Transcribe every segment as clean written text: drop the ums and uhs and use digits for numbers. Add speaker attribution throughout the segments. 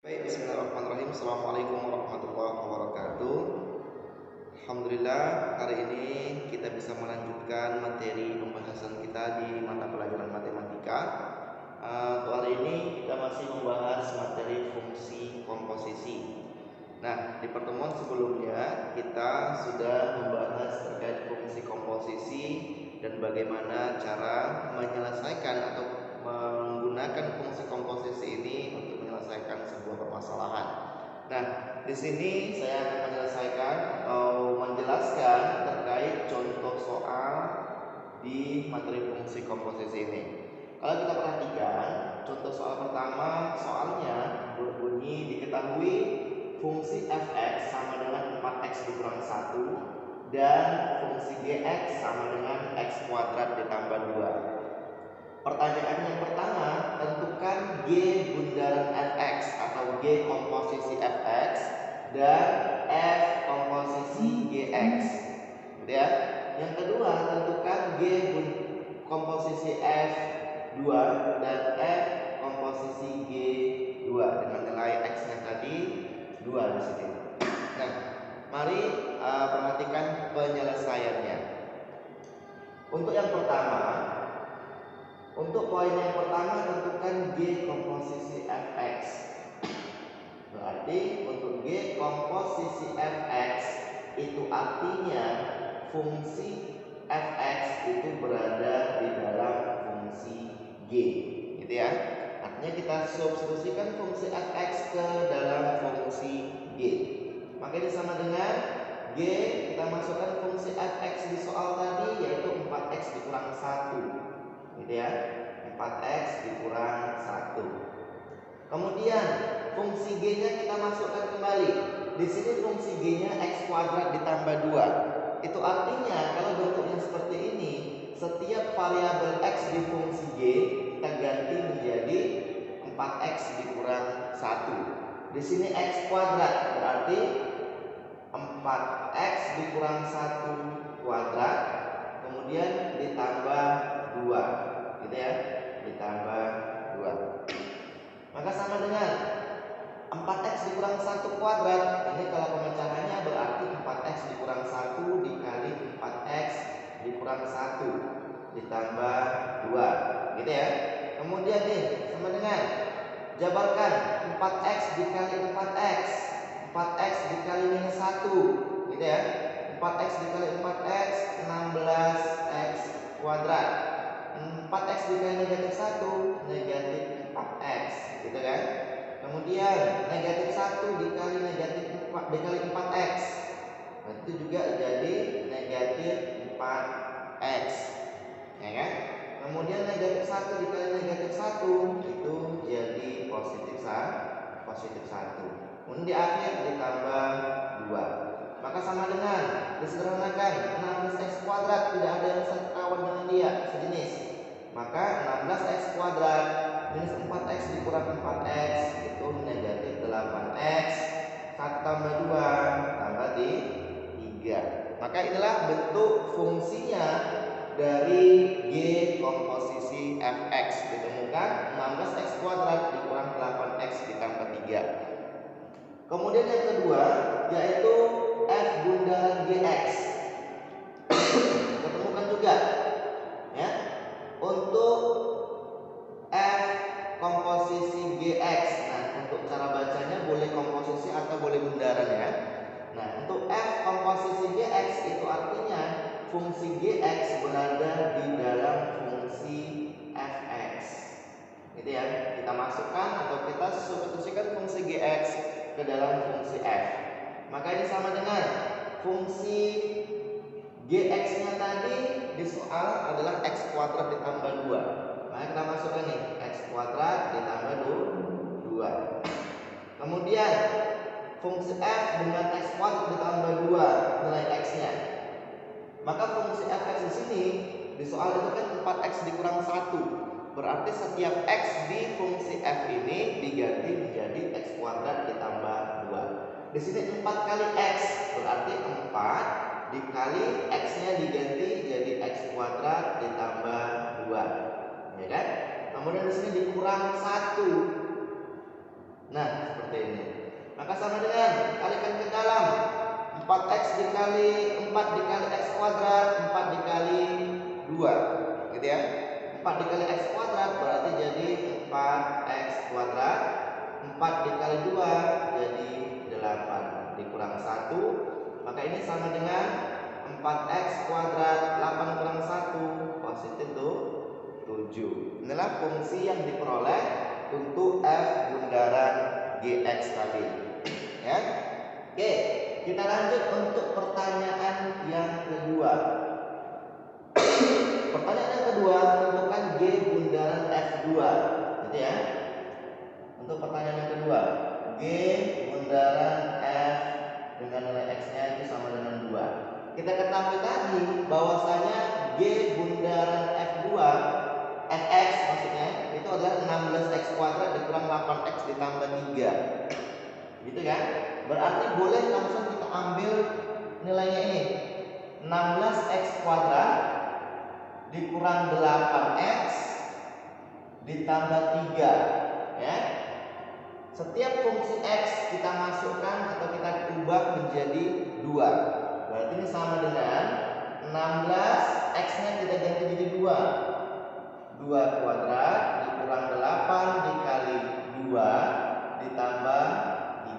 Speaker 1: Baik, bismillahirrahmanirrahim. Assalamualaikum warahmatullahi wabarakatuh. Alhamdulillah, hari ini kita bisa melanjutkan materi pembahasan kita di mata pelajaran matematika. Untuk hari ini kita masih membahas materi fungsi komposisi. Nah, di pertemuan sebelumnya kita sudah membahas terkait fungsi komposisi dan bagaimana cara menyelesaikan atau menggunakan fungsi komposisi ini untuk menyelesaikan sebuah permasalahan. Nah, di sini saya akan menyelesaikan atau menjelaskan terkait contoh soal di materi fungsi komposisi ini. Kalau kita perhatikan, contoh soal pertama soalnya berbunyi diketahui fungsi fx sama dengan 4x dikurang 1 dan fungsi gx sama dengan x kuadrat ditambah 2. Pertanyaan yang pertama, tentukan g bundaran fx atau g komposisi fx dan f komposisi gx. Gitu ya. Yang kedua, tentukan g komposisi f2 dan f komposisi g2 dengan nilai x-nya tadi 2 di sini. Nah, mari perhatikan penyelesaiannya. Untuk yang pertama, untuk poin yang pertama tentukan g komposisi fx. Berarti untuk g komposisi fx itu artinya fungsi fx itu berada di dalam fungsi g, gitu ya. Artinya kita substitusikan fungsi fx ke dalam fungsi g. Maka ini sama dengan g, kita masukkan fungsi fx di soal tadi yaitu 4x dikurang 1, gitu ya. 4x dikurang 1. Kemudian fungsi g-nya kita masukkan kembali. Di sini fungsi g-nya x kuadrat ditambah 2. Itu artinya kalau bentuknya seperti ini, setiap variabel x di fungsi g kita ganti menjadi 4x dikurang 1. Di sini x kuadrat berarti 4x dikurang 1 kuadrat, kemudian ditambah 2, gitu ya, ditambah 2. Maka sama dengan 4x dikurang 1 kuadrat. Ini kalau pemecahannya berarti 4x dikurang 1 dikali 4x dikurang 1 ditambah 2, gitu ya. Kemudian nih sama dengan jabarkan 4x dikali 4x, 4x dikali minus 1, gitu ya. 4x dikali 4x 16x kuadrat. 4x dikali negatif 1 negatif 4x, gitu kan. Kemudian negatif 1 dikali negatif 4 dikali 4x, itu juga jadi negatif 4x, ya kan. Kemudian negatif 1 dikali negatif 1 itu jadi positif 1. Kemudian di akhir ditambah 2. Maka sama dengan disederhanakan 16x kuadrat tidak ada yang sekawan dengan dia, sejenis. Maka 16x kuadrat minus 4x dikurang 4x itu negatif 8x. 1 tambah 2 tambah 3. Maka inilah bentuk fungsinya dari g komposisi fx, ditemukan 16x kuadrat dikurang 8x ditambah 3. Kemudian yang kedua yaitu f bundaran gx. Ketemukan juga ya. Untuk f komposisi gx. Nah, untuk cara bacanya boleh komposisi atau boleh bundaran ya. Nah, untuk f komposisi gx itu artinya fungsi gx berada di dalam fungsi fx, gitu ya. Kita masukkan atau kita substitusikan fungsi gx ke dalam fungsi f. Maka ini sama dengan fungsi gx-nya tadi di soal adalah x kuadrat ditambah 2. Maka kita masukkan nih x kuadrat ditambah 2. Kemudian fungsi f dengan x kuadrat ditambah 2 nilai x-nya. Maka fungsi fx di sini di soal itu kan 4x dikurang 1. Berarti setiap x di fungsi f ini diganti menjadi x kuadrat ditambah 2. Di sini 4 kali x berarti 4 dikali x-nya diganti jadi x kuadrat ditambah 2, ya kan? Kemudian di sini dikurang 1. Nah, seperti Maka sama dengan kalikan ke dalam 4x dikali 4 dikali x kuadrat, 4 dikali 2, gitu ya. 4 dikali x kuadrat berarti jadi 4x kuadrat, 4 dikali 2 jadi 8 dikurang 1. Maka ini sama dengan 4x kuadrat, 8 kurang 1 positif tuh 7. Inilah fungsi yang diperoleh untuk f bundaran gx tadi. Ya. Oke, kita lanjut untuk pertanyaan yang kedua. Pertanyaan yang kedua, tentukan g bundaran f2, gitu ya. Untuk pertanyaan yang kedua, g bundaran f dengan nilai x-nya itu sama dengan 2. Kita ketahui tadi bahwasanya g bundaran f2 fx maksudnya itu adalah 16x kuadrat dikurang 8x ditambah 3. Gitu kan? Berarti boleh langsung kita ambil nilainya ini. 16x kuadrat dikurang 8x ditambah 3, ya. Setiap fungsi x kita masukkan atau kita ubah menjadi 2. Berarti ini sama dengan 16 x-nya kita ganti jadi 2. 2 kuadrat dikurang 8 dikali 2 ditambah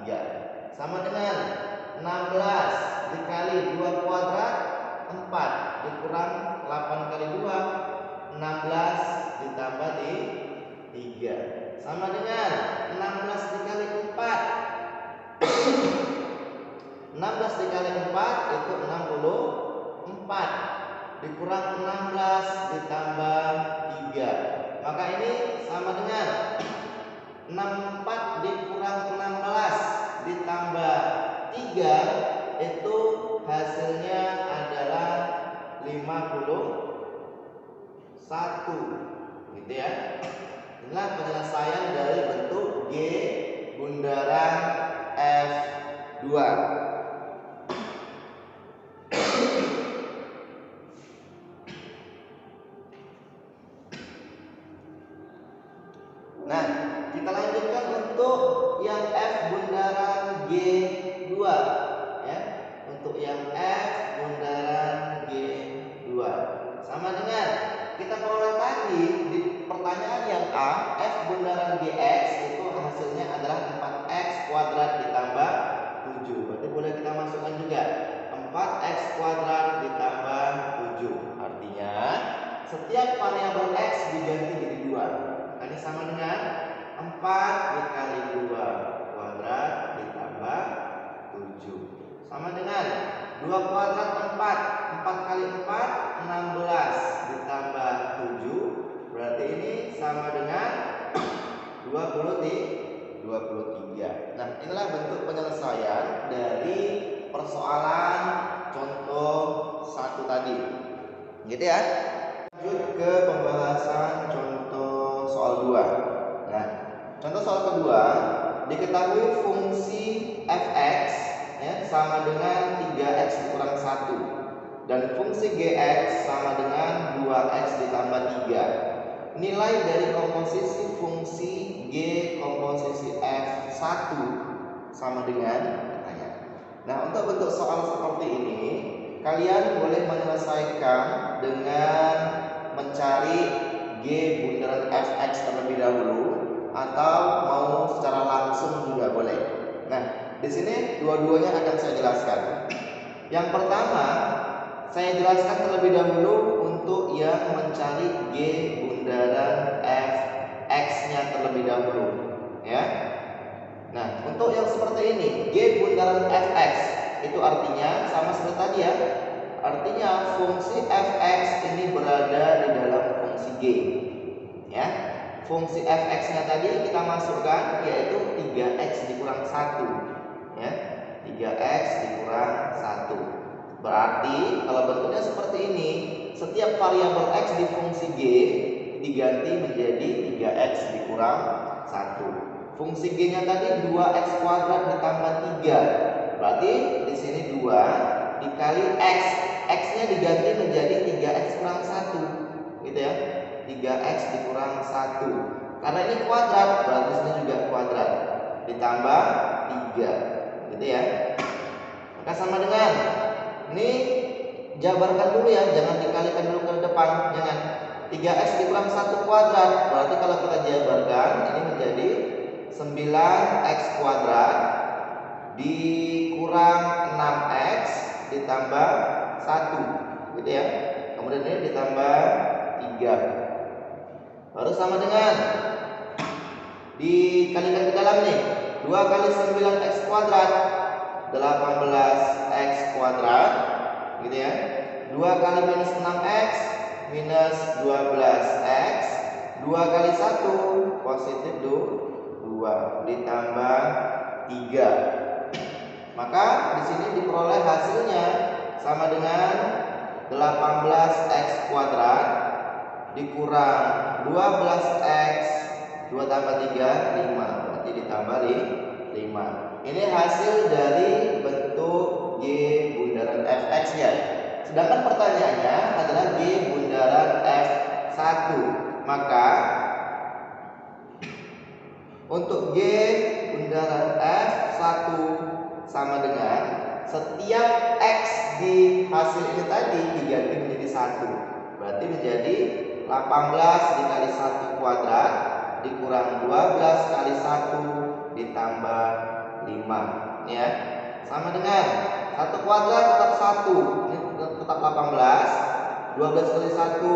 Speaker 1: 3 sama dengan 16 dikali 2 kuadrat 4 dikurang 8 kali 2 16 ditambah di 3 sama dengan 16 dikali 4 16 dikali 4 itu 64 dikurang 16 ditambah 3. Maka ini sama dengan 64 dikurang 16 ditambah 3 itu hasilnya adalah 51, gitu ya. Inilah penyelesaian dari bentuk G bundaran F2. Nah, kita lanjutkan untuk yang F bundaran G2, ya. Untuk yang F bundaran G2 sama dengan kita peroleh tadi di pertanyaan yang A, F bundaran Gx itu hasilnya adalah 4x kuadrat ditambah 7. Berarti boleh kita masukkan juga 4x kuadrat ditambah 7. Artinya setiap variabel x diganti jadi 2. Ini sama dengan 4 dikali 2 kuadrat ditambah 7 sama dengan 2 kuadrat 4 kali 4 16 ditambah 7. Berarti ini sama dengan 23. Nah, inilah bentuk penyelesaian dari persoalan contoh 1 tadi, gitu ya. Lanjut ke pembahasan contoh soal 2. Nah, contoh soal kedua, diketahui fungsi fx, ya, sama dengan 3x dikurang 1 dan fungsi gx sama dengan 2x ditambah 3. Nilai dari komposisi fungsi g komposisi f1 sama dengan katanya. Nah, untuk bentuk soal seperti ini kalian boleh menyelesaikan dengan mencari g bundaran fx terlebih dahulu atau mau secara langsung juga boleh. Nah, di sini dua-duanya akan saya jelaskan. Yang pertama, saya jelaskan terlebih dahulu untuk yang mencari g bundaran fx-nya terlebih dahulu, ya. Nah, untuk yang seperti ini, g bundaran fx itu artinya sama seperti tadi ya. Artinya fungsi fx ini berada di dalam fungsi g, ya. Fungsi fx-nya tadi kita masukkan yaitu 3x dikurang 1, ya. 3x dikurang 1. Berarti kalau bentuknya seperti ini, setiap variabel x di fungsi g diganti menjadi 3x dikurang 1. Fungsi g-nya tadi 2x kuadrat ditambah 3. Berarti di sini 2 dikali x. X-nya diganti menjadi 3x kurang 1, gitu ya. 3x dikurang 1. Karena ini kuadrat, berarti sini juga kuadrat. Ditambah 3. Gitu ya. Maka sama dengan ini jabarkan dulu ya, jangan dikalikan dulu ke depan, jangan. 3x dikurang 1 kuadrat, berarti kalau kita jabarkan ini menjadi 9x kuadrat dikurang 6x ditambah 1, gitu ya. Kemudian ini ditambah 3. Baru sama dengan dikalikan ke dalam nih, 2 kali 9x kuadrat 18x kuadrat, gitu ya. 2 kali minus 6x minus 12x, 2 kali 1 positif 2 ditambah 3. Maka di sini diperoleh hasilnya sama dengan 18x kuadrat dikurang 12x, 2 tambah 3 5, berarti ditambah 5. Ini hasil dari bentuk G bundaran Fx ya. Sedangkan pertanyaannya adalah G bundaran F1. Maka untuk G bundaran F1 sama dengan setiap X di hasil ini tadi diganti menjadi 1. Berarti menjadi 18 dikali 1 kuadrat dikurang 12 kali 1 ditambah 5. Ya. Sama dengan 1 kuadrat tetap 1. Ini tetap 18. 12 kali 1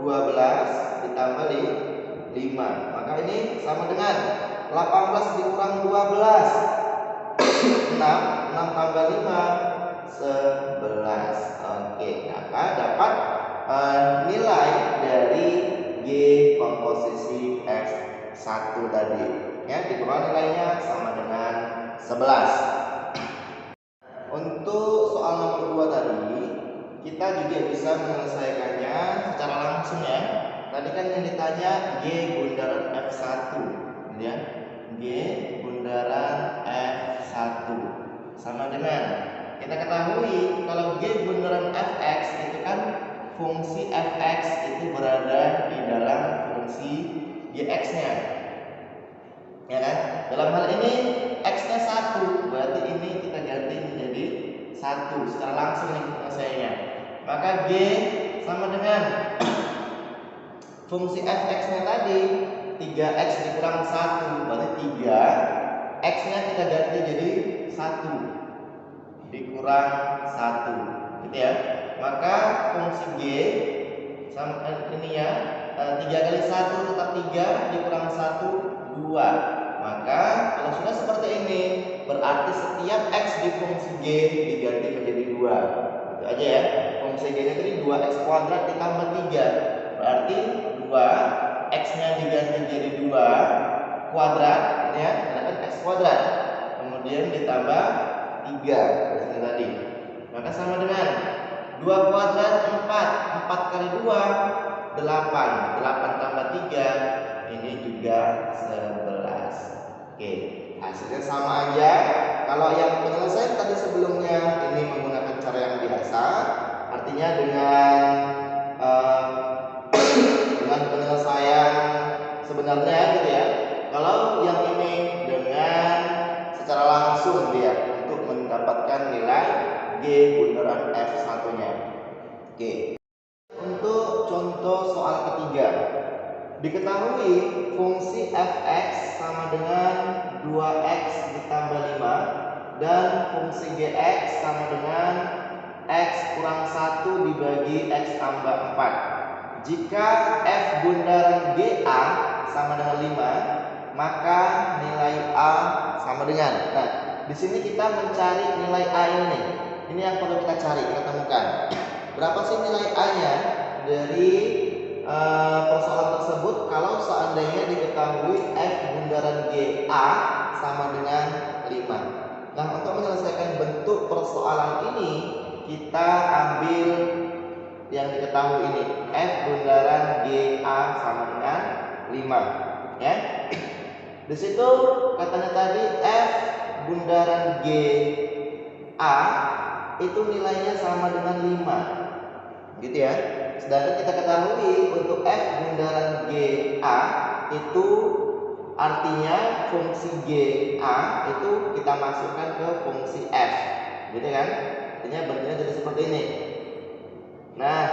Speaker 1: 12 ditambah 5. Maka ini sama dengan 18 dikurang 12 6 tambah 5 11. Oke, maka dapat nilai dari G komposisi F1 tadi. Ya, diperoleh nilainya sama dengan 11. Untuk soal nomor 2 tadi, kita juga bisa menyelesaikannya secara langsung ya. Tadi kan yang ditanya G bundaran F1, ya. G bundaran F1 sama dengan kita ketahui kalau G bundaran Fx itu kan fungsi Fx itu berada di dalam fungsi Gx-nya. Ya kan? Dalam hal ini X-nya 1, berarti ini kita ganti menjadi 1 secara langsung nih penyelesaiannya. Maka G sama dengan fungsi Fx-nya tadi 3x dikurang 1, berarti 3. X-nya kita ganti jadi 1 dikurang 1, gitu ya. Maka fungsi G sama ini ya, 3 kali 1 tetap 3 dikurang 1 2. Maka kalau sudah seperti ini berarti setiap X di fungsi G diganti menjadi 2. Itu aja ya. Fungsi G nya tadi 2x kuadrat ditambah 3. Berarti 2 X-nya diganti jadi 2 kuadrat, ya, karena kan X kuadrat. Kemudian ditambah 3 seperti tadi. Maka sama dengan 2 kuadrat 4 kali 2 8 tambah 3 ini juga 11. Oke, hasilnya sama aja. Kalau yang penyelesaian tadi sebelumnya ini menggunakan cara yang biasa, artinya dengan penyelesaian sebenarnya gitu ya. Kalau yang ini dengan secara langsung dia untuk mendapatkan nilai G bundaran F1-nya. Oke. Untuk contoh soal ketiga, diketahui fungsi Fx sama dengan 2x ditambah 5 dan fungsi Gx sama dengan x kurang 1 dibagi x tambah 4. Jika F bundaran GA sama dengan 5, maka nilai A sama dengan. Nah, di sini kita mencari nilai A ini. Ini yang perlu kita cari, kita temukan. Berapa sih nilai A-nya dari persoalan tersebut kalau seandainya diketahui F bundaran GA sama dengan 5. Nah, untuk menyelesaikan bentuk persoalan ini, kita ambil yang diketahui ini, F bundaran GA sama dengan 5, ya. Di situ katanya tadi F bundaran GA itu nilainya sama dengan 5, gitu ya. Sedangkan kita ketahui untuk F bundaran GA itu artinya fungsi GA itu kita masukkan ke fungsi f, gitu kan? Artinya bentuknya jadi seperti ini. Nah,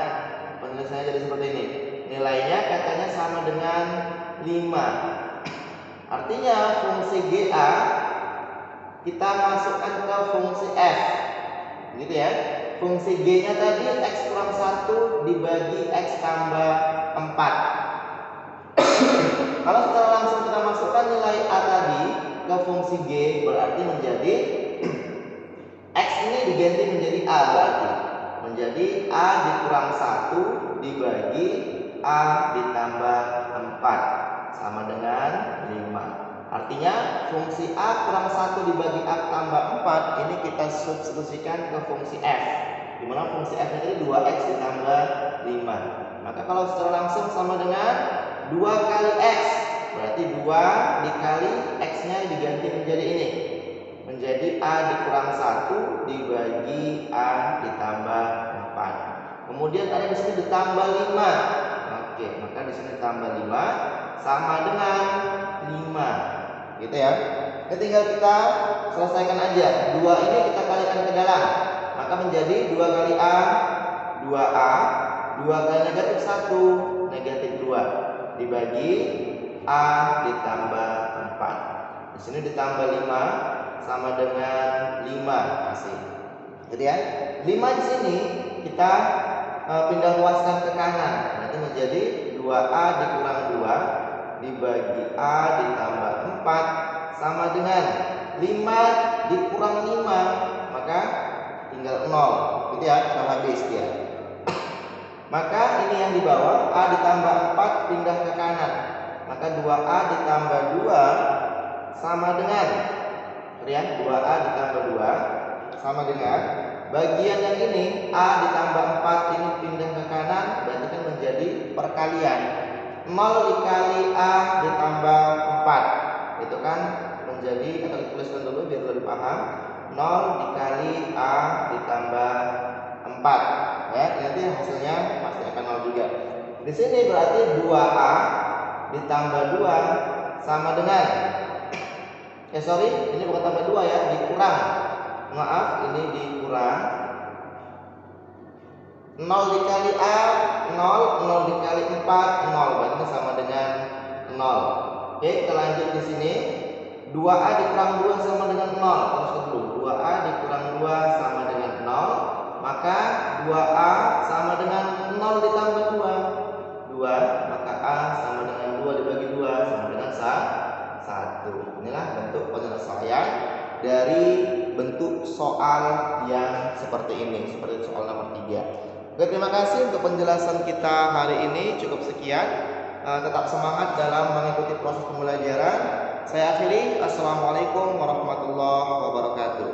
Speaker 1: penulisannya jadi seperti ini. Nilainya katanya sama dengan 5. Artinya fungsi GA kita masukkan ke fungsi f, gitu ya. Fungsi G-nya tadi X kurang 1 dibagi X tambah 4. Kalau secara langsung kita masukkan nilai A tadi ke fungsi G, berarti menjadi X ini diganti menjadi A, berarti menjadi A dikurang 1 dibagi A ditambah 4 sama dengan 5. Artinya fungsi A kurang 1 dibagi A tambah 4 ini kita substitusikan ke fungsi F, dimana fungsi F nya tadi 2X ditambah 5. Maka kalau secara langsung sama dengan 2 kali X, berarti 2 dikali X nya diganti menjadi ini, menjadi A dikurang 1 dibagi A ditambah 4. Kemudian ada di sini ditambah 5. Oke, maka di sini tambah 5 sama dengan 5. Gitu ya. Ini tinggal kita selesaikan aja. 2 ini kita kalikan ke dalam, maka menjadi 2 kali A 2A, 2 kali negatif 1 negatif 2 dibagi A ditambah 4. Di sini ditambah 5 sama dengan 5 masih. Gitu ya. 5 di sini kita pindah luaskan ke kanan, nanti menjadi 2A dikurang 2 dibagi A ditambah 4 sama dengan 5 dikurang 5, maka tinggal 0, gitu ya, sudah habis dia. Maka ini yang di bawah A ditambah 4 pindah ke kanan, maka 2A ditambah 2 sama dengan, lihat 2A ditambah 2 sama dengan bagian yang ini A ditambah 4 ini pindah ke kanan, berarti kan menjadi perkalian. 0 dikali A ditambah 4 itu kan menjadi, atau dituliskan dulu biar lebih paham, 0 dikali A ditambah 4 ya, nanti hasilnya pasti akan 0 juga. Di sini berarti 2A ditambah 2 sama dengan ini bukan tambah 2 ya, dikurang, maaf ini dikurang 0 dikali A 0, 0 dikali 4 0, berarti sama dengan 0. Oke, kita lanjut di sini. 2A dikurang 2 sama dengan 0. Terus dulu 2A dikurang 2 sama dengan 0, maka 2A sama dengan 0 ditambah 2 maka A sama dengan 2 dibagi 2 sama dengan 1. Inilah bentuk penyelesaian dari bentuk soal yang seperti ini, seperti soal nomor 3. Oke, terima kasih untuk penjelasan kita hari ini. Cukup sekian. Tetap semangat dalam mengikuti proses pembelajaran. Saya akhiri. Assalamualaikum warahmatullahi wabarakatuh.